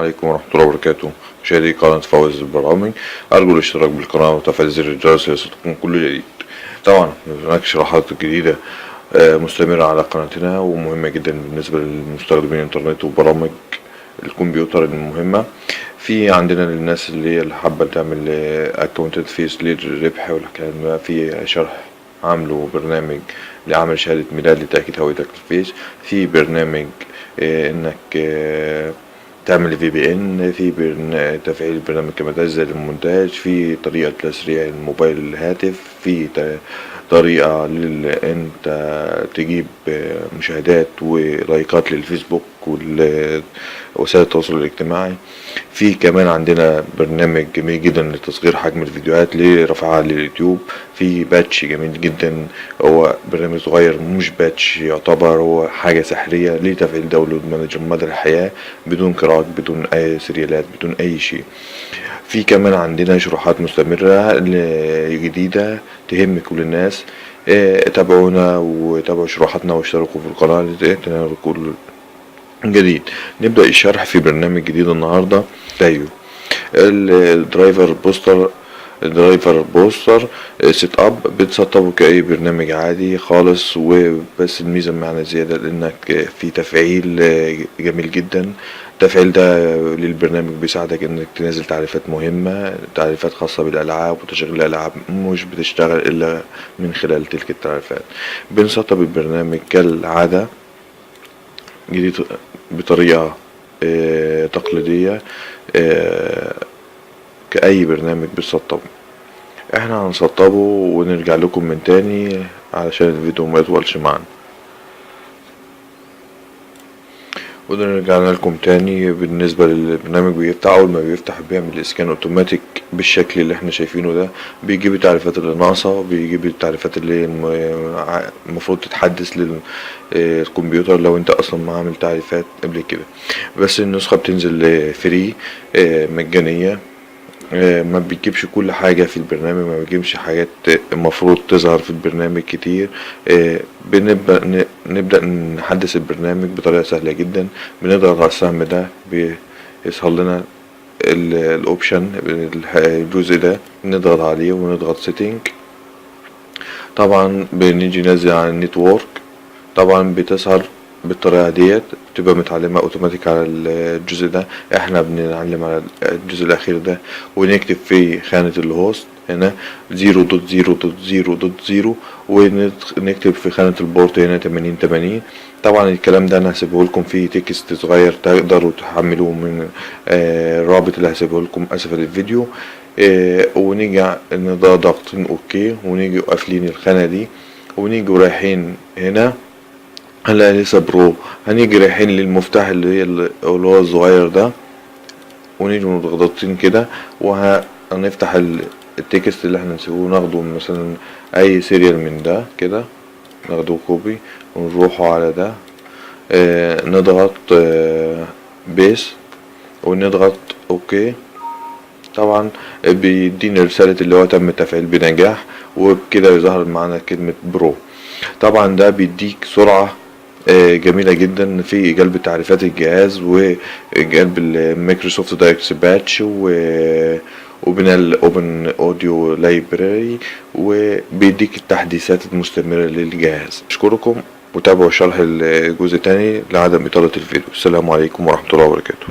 عليكم ورحمة الله وبركاته. مشاهدي قناة فوز البرامج، أرجو الاشتراك بالقناة وتفعيل زر الجرس ليصلكم كل جديد. طبعا هناك شروحات جديدة مستمرة على قناتنا ومهمة جدا بالنسبة للمستخدمين الإنترنت وبرامج الكمبيوتر المهمة. في عندنا للناس اللي حابة تعمل أكونتات فيس للربح والكلام ده، في شرح عامله برنامج لعمل شهادة ميلاد لتأكيد هويتك في الفيس، في برنامج إنك تعمل VPN، في تفعيل البرنامج كما تنزل المونتاج، في طريقة تسريع الموبايل الهاتف، في طريقة انت تجيب مشاهدات ولايكات للفيسبوك ووسائل التواصل الاجتماعي. في كمان عندنا برنامج جميل جدا لتصغير حجم الفيديوهات لرفعها لليوتيوب، في باتش جميل جدا، هو برنامج صغير مش باتش، يعتبر هو حاجة سحرية لتفعيل داونلود مانجر مدى الحياة بدون قراءات، بدون اي سيريالات، بدون اي شيء. في كمان عندنا شروحات مستمرة جديدة تهم كل الناس. تابعونا وتابعوا شروحاتنا واشتركوا في القناة لتنالوا كل جديد. نبدأ الشرح في برنامج جديد النهاردة، تايو الدرايفر بوستر سيت اب. بتسطبه كأي برنامج عادي خالص، وبس الميزة معنا زيادة لانك في تفعيل جميل جدا. التفعيل ده للبرنامج بيساعدك انك تنزل تعريفات مهمة، تعريفات خاصة بالالعاب وتشغيل الالعاب مش بتشتغل الا من خلال تلك التعريفات. بنسطب البرنامج كالعادة جديد بطريقة تقليدية كأي برنامج بنسطبه. احنا هنسطبه ونرجع لكم من تاني علشان الفيديو ما يطولش معنا. ونرجع لكم تاني. بالنسبة للبرنامج بيفتح، أول ما بيفتح بيعمل اسكان اوتوماتيك بالشكل اللي احنا شايفينه ده، بيجيب التعريفات اللي ناقصة، بيجيب التعريفات اللي المفروض تتحدث للكمبيوتر لو انت اصلا ما عامل تعريفات قبل كده. بس النسخة بتنزل فري مجانية، ما بيجيبش كل حاجة في البرنامج، ما بيجيبش حاجات المفروض تظهر في البرنامج كتير. نبدأ نحدث البرنامج بطريقة سهلة جدا. بنضغط على السهم ده بيظهر لنا الاوبشن، الجزء ده نضغط عليه ونضغط سيتنج. طبعا بنيجي ننزل على النتورك، طبعا بتظهر بالطريقة ديت، بتبقى متعلمة اوتوماتيك على الجزء ده. احنا بنعلم على الجزء الاخير ده ونكتب في خانة الهوست هنا 0.0.0.0 ونكتب في خانة البورت هنا 8080. طبعا الكلام ده انا هسيبه لكم فيه تكست صغير تقدروا تحملوه من الرابط اللي هسيبه لكم اسفل الفيديو. ونيجي ضاغطين اوكي، ونيجي قافلين الخانة دي، ونيجي رايحين هنا هنلاقي لسه برو. هنيجي رايحين للمفتاح اللي هو الصغير ده، ونيجي مضغطين كده وهنفتح التكست اللي احنا نسيبه، ناخده مثلا اي سيريال من ده كده، ناخده كوبي ونروحه على ده. نضغط بيس ونضغط اوكي. طبعا بيديني رسالة اللي هو تم التفعيل بنجاح، وبكده يظهر معنا كلمة برو. طبعا ده بيديك سرعة جميلة جدا في قلب تعريفات الجهاز وقلب المايكروسوفت دايركت باتش وبين الاوبن اوديو لايبراري، وبيديك التحديثات المستمرة للجهاز. اشكركم وتابعوا شرح الجزء الثاني لعدم اطالة الفيديو. السلام عليكم ورحمة الله وبركاته.